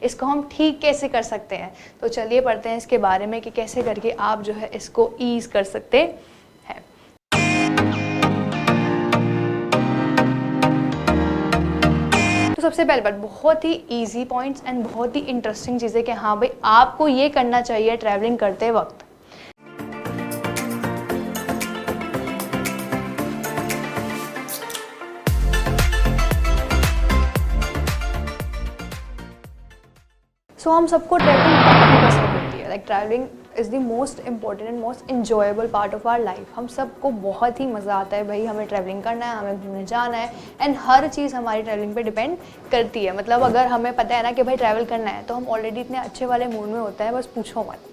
इसको हम ठीक कैसे कर सकते हैं। तो चलिए पढ़ते हैं इसके बारे में कि कैसे करके आप जो है इसको ईज कर सकते हैं। तो सबसे पहले बात, बहुत ही ईजी पॉइंट्स एंड बहुत ही इंटरेस्टिंग चीज़ें कि हाँ भाई आपको ये करना चाहिए ट्रैवलिंग करते वक्त। सो हम सबको ट्रैवलिंग काफ़ी पसंद होती है। Like travelling is the most important and most enjoyable part of our life. हम सबको बहुत ही मज़ा आता है भाई, हमें ट्रैवलिंग करना है, हमें घूमने जाना है, एंड हर चीज़ हमारी ट्रैवलिंग पे डिपेंड करती है। मतलब अगर हमें पता है ना कि भाई ट्रैवल करना है तो हम ऑलरेडी इतने अच्छे वाले मूड में होते हैं, बस पूछो मत।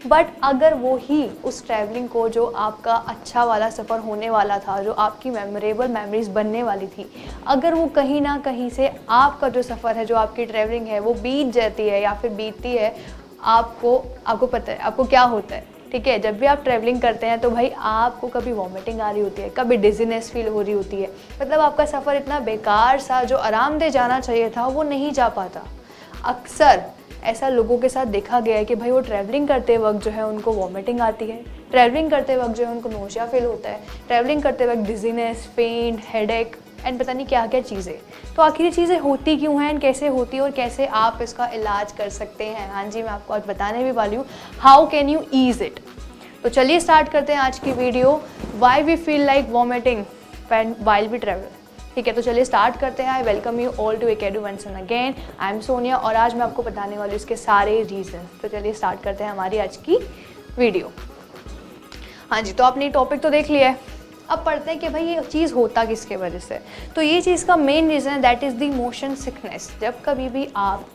बट अगर वो ही उस ट्रैवलिंग को, जो आपका अच्छा वाला सफ़र होने वाला था, जो आपकी मेमोरेबल मेमोरीज़ बनने वाली थी, अगर वो कहीं ना कहीं से आपका जो सफ़र है, जो आपकी ट्रैवलिंग है, वो बीत जाती है या फिर बीतती है, आपको पता है आपको क्या होता है। ठीक है, जब भी आप ट्रैवलिंग करते हैं तो भाई आपको कभी वॉमिटिंग आ रही होती है, कभी डिजीनेस फील हो रही होती है। मतलब आपका सफ़र इतना बेकार सा, जो आरामदेह जाना चाहिए था, वो नहीं जा पाता। अक्सर ऐसा लोगों के साथ देखा गया है कि भाई वो ट्रैवलिंग करते वक्त जो है उनको वॉमिटिंग आती है, ट्रैवलिंग करते वक्त जो है उनको नोशिया फील होता है, ट्रैवलिंग करते वक्त डिजीनेस, पेन, हेडेक एंड पता नहीं क्या क्या चीज़ें। तो आखिर ये चीज़ें होती क्यों हैं एंड कैसे होती है और कैसे आप इसका इलाज कर सकते हैं। हाँ जी, मैं आपको आज बताने भी वाली हूँ how can you ease it. तो चलिए स्टार्ट करते हैं आज की video, why we feel like vomiting while we travel. ठीक है, तो चलिए स्टार्ट करते हैं। I welcome you all to Akedu once and again. I am Sonia और आज मैं आपको बताने वाली हूँ इसके सारे रीज़न। तो चलिए स्टार्ट करते हैं हमारी आज की वीडियो। हाँ जी, तो आपने टॉपिक तो देख लिया है, अब पढ़ते हैं कि भाई ये चीज़ होता किसके वजह से। तो ये चीज़ का मेन रीज़न है that is the motion sickness. जब कभी भी आप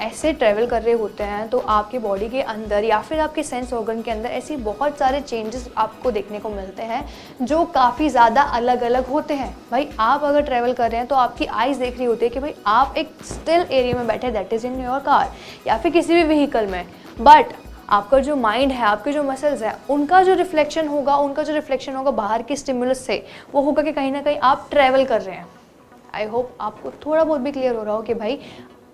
ऐसे ट्रैवल कर रहे होते हैं तो आपकी बॉडी के अंदर या फिर आपके सेंस ऑर्गन के अंदर ऐसी बहुत सारे चेंजेस आपको देखने को मिलते हैं जो काफ़ी ज़्यादा अलग अलग होते हैं। भाई आप अगर ट्रैवल कर रहे हैं तो आपकी आइज़ देख रही होती है कि भाई आप एक स्टिल एरिया में बैठे, that is in your car या फिर किसी भी व्हीकल में, बट आपका जो माइंड है, आपके जो मसल्स है, उनका जो रिफ्लेक्शन होगा बाहर की स्टिमुलस से, वो होगा कि कहीं ना कहीं आप ट्रैवल कर रहे हैं। आई होप आपको थोड़ा बहुत भी क्लियर हो रहा हो कि भाई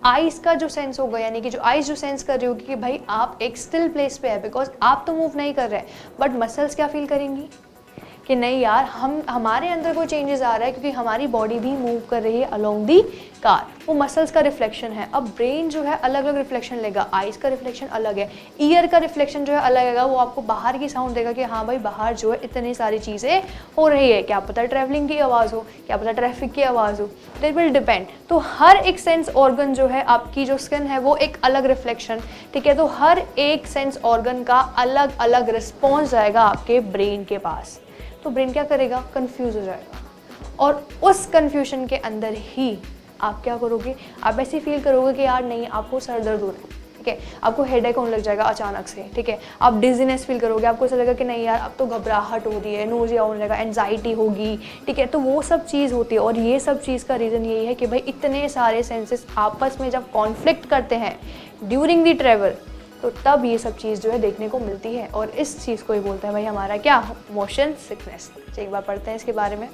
आइज़ का जो सेंस होगा, यानी कि जो आइज़ जो सेंस कर रही होगी कि भाई आप एक स्टिल प्लेस पे है, बिकॉज आप तो मूव नहीं कर रहे, बट मसल्स क्या फील करेंगी कि नहीं यार हमारे अंदर कोई चेंजेस आ रहा है, क्योंकि हमारी बॉडी भी मूव कर रही है अलोंग दी कार। वो मसल्स का रिफ्लेक्शन है। अब ब्रेन जो है अलग अलग रिफ्लेक्शन लेगा, आइज का रिफ्लेक्शन अलग है, ईयर का रिफ्लेक्शन जो है अलग है। वो आपको बाहर की साउंड देगा कि हाँ भाई बाहर जो है इतनी सारी चीज़ें हो रही है, क्या पता ट्रैवलिंग की आवाज़ हो, क्या पता ट्रैफिक की आवाज़ हो, देट विल डिपेंड। तो हर एक सेंस ऑर्गन जो है, आपकी जो स्किन है वो एक अलग रिफ्लेक्शन, ठीक है, तो हर एक सेंस ऑर्गन का अलग अलग रिस्पॉन्स जाएगा आपके ब्रेन के पास। तो ब्रेन क्या करेगा, कंफ्यूज हो जाएगा, और उस कंफ्यूजन के अंदर ही आप क्या करोगे, आप ऐसे फील करोगे कि यार नहीं, आपको सर दर्द हो रहा है, ठीक है, आपको हेडेक होने लग जाएगा अचानक से, ठीक है, आप डिजीनेस फील करोगे, आपको ऐसा लगेगा कि नहीं यार अब तो घबराहट हो रही है, नोजिया होने लगेगा, एंजाइटी होगी, ठीक है। तो वो सब चीज़ होती है, और ये सब चीज़ का रीज़न यही है कि भाई इतने सारे सेंसेस आपस में जब कॉन्फ्लिक्ट करते हैं ड्यूरिंग दी ट्रैवल, तो तब ये सब चीज़ जो है देखने को मिलती है, और इस चीज़ को ही बोलते हैं भाई हमारा क्या, मोशन सिकनेस। एक बार पढ़ते हैं इसके बारे में।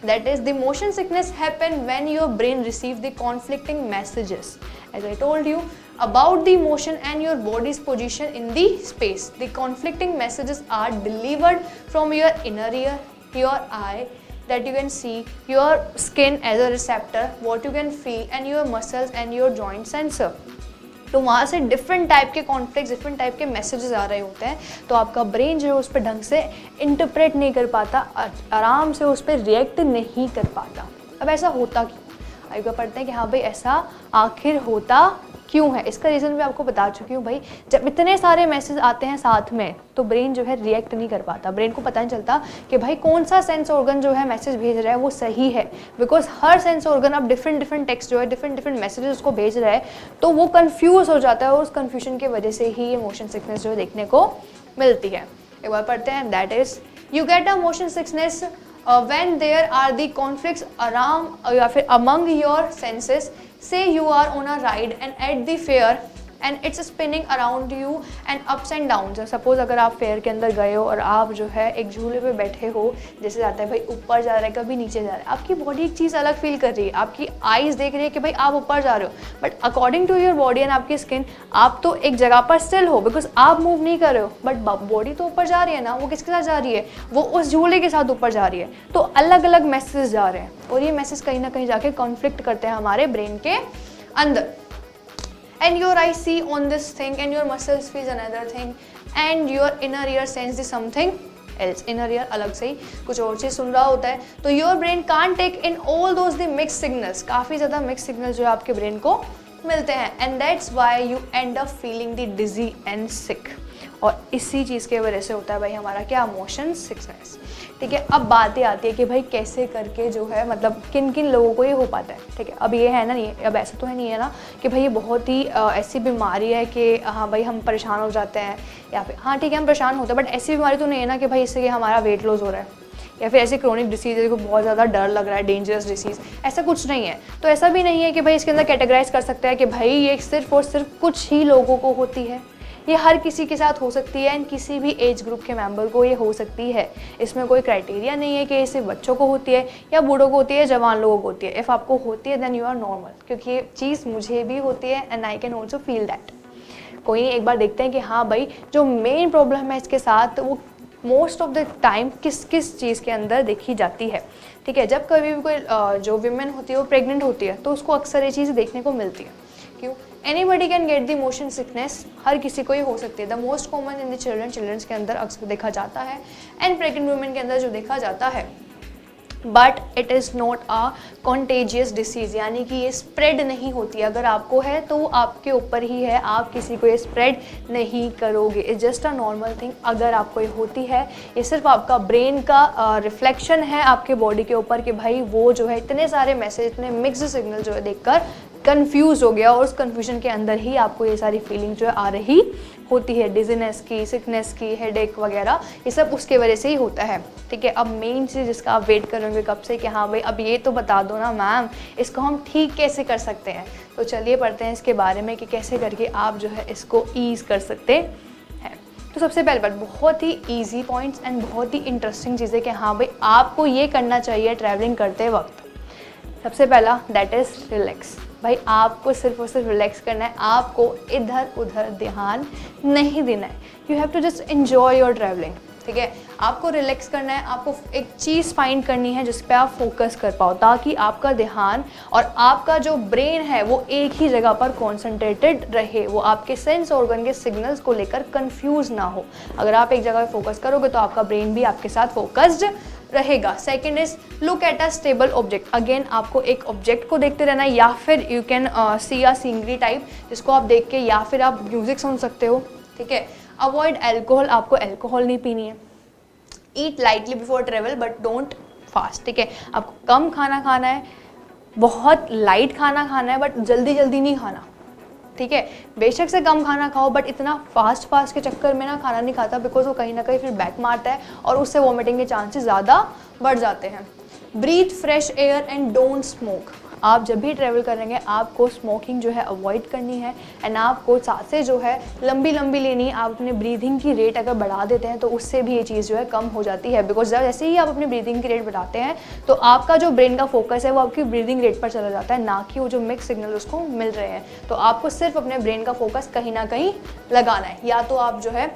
That is the motion sickness happen when your brain receive the conflicting messages, as I told you about the motion and your body's position in the space. The conflicting messages are delivered from your inner ear, your eye that you can see, your skin as a receptor, what you can feel, and your muscles and your joint sensor. तो वहाँ से different type के conflict, different type के messages आ रहे होते हैं, तो आपका ब्रेन जो है उस पर ढंग से इंटरप्रेट नहीं कर पाता, आराम से उस पर रिएक्ट नहीं कर पाता। अब ऐसा होता क्यों, आगे पढ़ते हैं कि हाँ भाई ऐसा आखिर होता क्यों है। इसका रीज़न मैं आपको बता चुकी हूँ भाई, जब इतने सारे मैसेज आते हैं साथ में तो ब्रेन जो है रिएक्ट नहीं कर पाता, ब्रेन को पता नहीं चलता कि भाई कौन सा सेंस ऑर्गन जो है मैसेज भेज रहा है वो सही है, बिकॉज हर सेंस ऑर्गन अब डिफरेंट डिफरेंट टेक्स्ट जो है, डिफरेंट डिफरेंट मैसेजेस उसको भेज रहा है, तो वो कन्फ्यूज हो जाता है, और उस कन्फ्यूजन की वजह से ही ये मोशन सिकनेस जो है देखने को मिलती है। एक बार पढ़ते हैं। That is you get a motion sickness when there are the conflicts around या फिर among your senses, say you are on a ride and at the fair and it's spinning around you and ups and down. Suppose अगर आप fair के अंदर गए हो और आप जो है एक झूले पे बैठे हो, जैसे जाता है भाई ऊपर जा रहा है कभी नीचे जा रहा है, आपकी बॉडी एक चीज़ अलग फील कर रही है, आपकी आईज देख रही है कि भाई आप ऊपर जा रहे हो, but according to your body and आपकी स्किन आप तो एक जगह पर स्टिल हो, बिकॉज आप मूव नहीं कर रहे हो, बट बॉडी तो ऊपर जा रही है ना। वो किसके साथ जा रही है? वो उस झूले के साथ ऊपर जा रही है। तो अलग अलग मैसेज जा रहे हैं और ये मैसेज कहीं ना कहीं जाके कॉन्फ्लिक्ट करते हैं हमारे ब्रेन के अंदर। And your eyes see on this thing and your muscles feel another thing and your inner ear sense the something else। inner ear अलग से ही कुछ और चीज़ सुन रहा होता है। तो your brain can't take in all those the mixed signals, काफ़ी ज़्यादा mixed signals जो है आपके ब्रेन को मिलते हैं, and that's why you end up feeling the dizzy and sick। और इसी चीज़ के वजह से होता है भाई हमारा क्या? Motion sickness. ठीक है, अब बातें आती है कि भाई कैसे करके जो है मतलब किन किन लोगों को ये हो पाता है। ठीक है, अब ये है ना, नहीं अब ऐसा तो है नहीं है ना कि भाई ये बहुत ही ऐसी बीमारी है कि हाँ भाई हम परेशान हो जाते हैं, या फिर हाँ ठीक है हम परेशान होते हैं, बट ऐसी बीमारी तो नहीं है ना कि भाई इससे हमारा वेट लॉस हो रहा है, या फिर ऐसी क्रोनिक डिसीज़ है को बहुत ज़्यादा डर लग रहा है, डेंजरस डिसीज़, ऐसा कुछ नहीं है। तो ऐसा भी नहीं है कि भाई इसके अंदर कैटेगराइज कर सकते हैं कि भाई ये सिर्फ और सिर्फ कुछ ही लोगों को होती है। ये हर किसी के साथ हो सकती है एंड किसी भी एज ग्रुप के मेंबर को ये हो सकती है। इसमें कोई क्राइटेरिया नहीं है कि ये सिर्फ बच्चों को होती है या बूढ़ों को होती है, जवान लोगों को होती है। इफ़ आपको होती है देन यू आर नॉर्मल, क्योंकि ये चीज़ मुझे भी होती है and I can also feel that. कोई एक बार देखते हैं कि हाँ भाई जो मेन प्रॉब्लम है इसके साथ वो मोस्ट ऑफ द टाइम किस किस चीज़ के अंदर देखी जाती है। ठीक है, जब कभी भी कोई जो विमेन होती है वो प्रेग्नेंट होती है तो उसको अक्सर ये चीज़ देखने को मिलती है। क्यों? Anybody can get the motion sickness, हर किसी को ये हो सकती है। The most common in the childrens के अंदर अक्सर देखा जाता है एंड प्रेग्नेंट वुमेन के अंदर जो देखा जाता है, but it is not a contagious disease, यानी कि ये स्प्रेड नहीं होती। अगर आपको है तो वो आपके ऊपर ही है, आप किसी को ये स्प्रेड नहीं करोगे। It's just a normal thing. अगर आपको ये होती है, ये सिर्फ आपका ब्रेन का रिफ्लेक्शन है आपके बॉडी के ऊपर कि भाई वो जो है इतने सारे मैसेज, इतने मिक्स्ड सिग्नल जो है देखकर कंफ्यूज हो गया और उस कंफ्यूजन के अंदर ही आपको ये सारी फीलिंग जो है आ रही होती है, डिजीनेस की, सिकनेस की, हेडेक वगैरह, ये सब उसके वजह से ही होता है। ठीक है, अब मेन चीज़ जिसका आप वेट करोगे कब से कि हाँ भाई अब ये तो बता दो ना मैम, इसको हम ठीक कैसे कर सकते हैं। तो चलिए पढ़ते हैं इसके बारे में कि कैसे करके आप जो है इसको ईज़ कर सकते हैं। तो सबसे पहले बात, बहुत ही ईजी पॉइंट्स एंड बहुत ही इंटरेस्टिंग चीज़ है कि हाँ भाई आपको ये करना चाहिए ट्रैवलिंग करते वक्त। सबसे पहला दैट इज़ रिलैक्स। भाई आपको सिर्फ और सिर्फ रिलैक्स करना है, आपको इधर उधर ध्यान नहीं देना है। You have to just enjoy your travelling. ठीक है, आपको रिलैक्स करना है, आपको एक चीज़ फाइंड करनी है जिस पे आप फोकस कर पाओ, ताकि आपका ध्यान और आपका जो ब्रेन है वो एक ही जगह पर कॉन्सेंट्रेटेड रहे, वो आपके सेंस ऑर्गन के सिग्नल्स को लेकर कंफ्यूज ना हो। अगर आप एक जगह पे फोकस करोगे तो आपका ब्रेन भी आपके साथ फोकस्ड रहेगा। Second is look at a stable object. Again आपको एक ऑब्जेक्ट को देखते रहना है, या फिर you can see a scenery type जिसको आप देख के, या फिर आप म्यूजिक सुन सकते हो। ठीक है, अवॉइड एल्कोहल, आपको एल्कोहल नहीं पीनी है। Eat lightly before travel but don't fast. ठीक है, आपको कम खाना खाना है, बहुत लाइट खाना खाना है, बट जल्दी जल्दी नहीं खाना। ठीक है, बेशक से कम खाना खाओ बट इतना फास्ट के चक्कर में ना खाना नहीं खाता, बिकॉज वो कहीं ना कहीं फिर बैक मारता है और उससे वॉमिटिंग के चांसेस ज़्यादा बढ़ जाते हैं। Breathe fresh air and don't smoke. आप जब भी ट्रैवल करेंगे आपको स्मोकिंग जो है अवॉइड करनी है एंड आपको सांसें जो है लंबी लंबी लेनी है। आप अपने ब्रीदिंग की रेट अगर बढ़ा देते हैं तो उससे भी ये चीज़ जो है कम हो जाती है, बिकॉज जैसे ही आप अपनी ब्रीदिंग की रेट बढ़ाते हैं तो आपका जो ब्रेन का फोकस है वो आपकी ब्रीदिंग रेट पर चला जाता है, ना कि वो जो मिक्स सिग्नल उसको मिल रहे हैं। तो आपको सिर्फ अपने ब्रेन का फोकस कहीं ना कहीं लगाना है, या तो आप जो है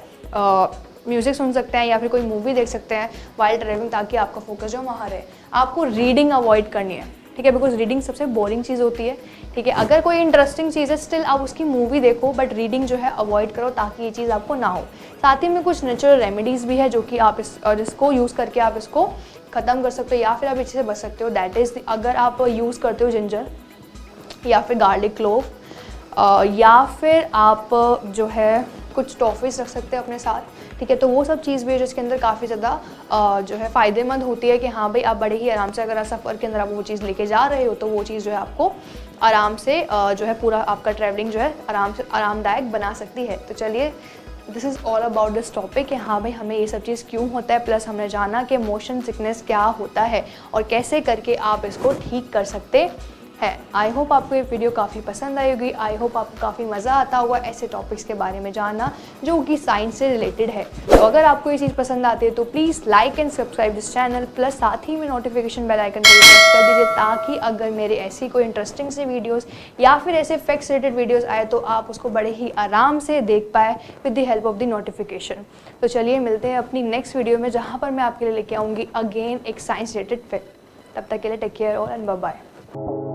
म्यूज़िक सुन सकते हैं या फिर कोई मूवी देख सकते हैं वाइल्ड ट्रैवलिंग, ताकि आपका फोकस जो वहाँ रहे। आपको रीडिंग अवॉइड करनी है। ठीक है, बिकॉज रीडिंग सबसे बोरिंग चीज़ होती है। ठीक है, अगर कोई इंटरेस्टिंग चीज़ है स्टिल आप उसकी मूवी देखो, बट रीडिंग जो है अवॉइड करो ताकि ये चीज़ आपको ना हो। साथ ही में कुछ नेचुरल रेमेडीज़ भी है जो कि आप जिसको यूज़ करके आप इसको ख़त्म कर सकते हो या फिर आप इससे बच सकते हो। दैट इज़ अगर आप यूज़ करते हो जिंजर या फिर गार्लिक क्लोव, या फिर आप जो है कुछ टॉफ़ीज़ रख सकते हैं अपने साथ। ठीक है, तो वो सब चीज़ भी है जिसके अंदर काफ़ी ज़्यादा जो है फ़ायदेमंद होती है कि हाँ भाई आप बड़े ही आराम से, अगर आप सफ़र के अंदर आप वो चीज़ लेके जा रहे हो तो वो चीज़ जो है आपको आराम से जो है पूरा आपका ट्रैवलिंग जो है आरामदायक बना सकती है। तो चलिए, this is all about this topic कि हाँ भाई हमें ये सब चीज़ क्यों होता है, प्लस हमने जाना कि मोशन सिकनेस क्या होता है और कैसे करके आप इसको ठीक कर सकते है। आई होप आपको ये वीडियो काफ़ी पसंद आई होगी। आई होप आपको काफ़ी मज़ा आता होगा ऐसे टॉपिक्स के बारे में जानना जो कि साइंस से रिलेटेड है। तो अगर आपको ये चीज़ पसंद आती है तो please like and subscribe this channel, plus साथ ही में नोटिफिकेशन बेल आइकन को भी प्रेस कर दीजिए, ताकि अगर मेरे ऐसी कोई इंटरेस्टिंग से वीडियोज़ या फिर ऐसे फैक्ट्स रिलेटेड वीडियोज़ आए तो आप उसको बड़े ही आराम से देख पाए with the help of the notification. तो चलिए मिलते हैं अपनी नेक्स्ट वीडियो में, जहाँ पर मैं आपके लिए लेके आऊँगी अगेन एक साइंस रिलेटेड फैक्ट। तब तक के लिए टेक केयर और एंड बाय बाय।